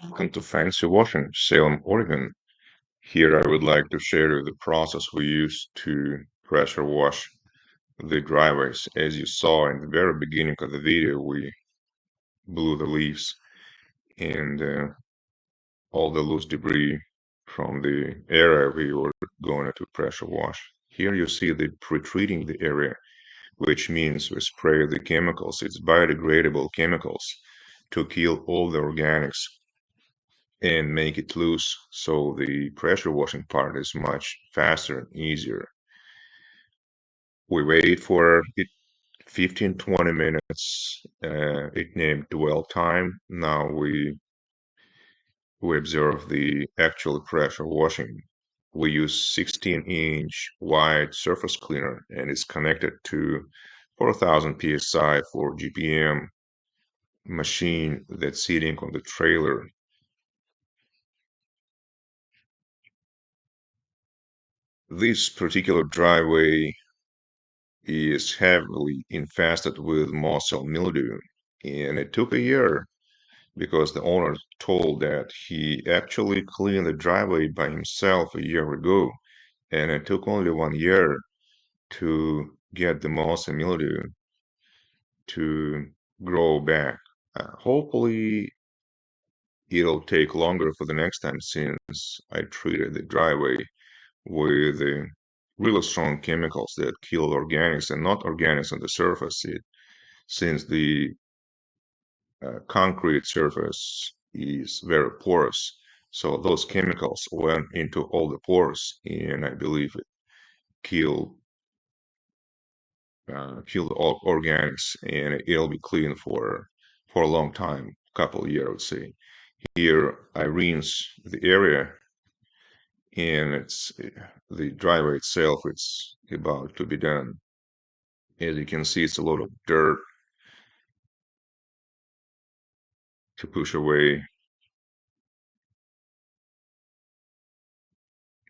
Welcome to Fancy Washing, Salem, Oregon. Here I would like to share the process we use to pressure wash the driveways. As you saw in the very beginning of the video, we blew the leaves and all the loose debris from the area we were going to pressure wash. Here you see the pre-treating the area, which means we spray the chemicals. It's biodegradable chemicals to kill all the organics and make it loose, so the pressure washing part is much faster and easier. We wait for it 15-20 minutes. It named dwell time. Now we observe the actual pressure washing. We use 16-inch wide surface cleaner, and it's connected to 4,000 psi for GPM machine that's sitting on the trailer. This particular driveway is heavily infested with mossy mildew, and it took a year because the owner told that he actually cleaned the driveway by himself a year ago, and it took only 1 year to get the mossy mildew to grow back. Hopefully, it'll take longer for the next time since I treated the driveway with really strong chemicals that kill organics and not organics on the surface. Since the concrete surface is very porous, so those chemicals went into all the pores, and I believe it killed killed all organics, and it'll be clean for a long time, couple of years, I would say. Here I rinse the area, and it's the driveway itself. It's about to be done. As you can see, it's a lot of dirt to push away.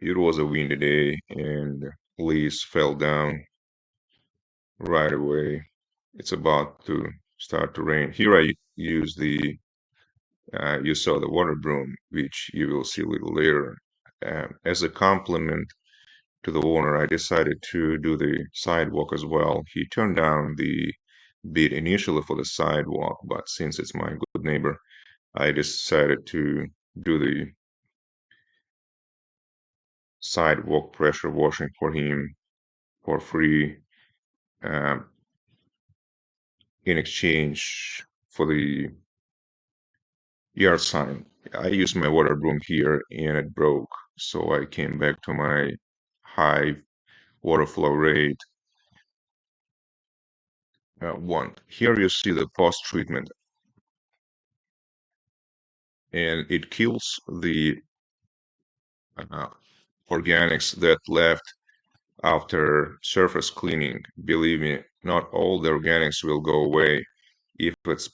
It was a windy day, and leaves fell down right away. It's about to start to rain. Here I use you saw the water broom, which you will see a little later. As a compliment to the owner, I decided to do the sidewalk as well. He turned down the bid initially for the sidewalk, but since it's my good neighbor, I decided to do the sidewalk pressure washing for him for free, um, in exchange for the yard sign. I used my water broom here and it broke, so I came back to my high water flow rate one. Here you see the post treatment, and it kills the uh, organics that left after surface cleaning. Believe me, not all the organics will go away. If it's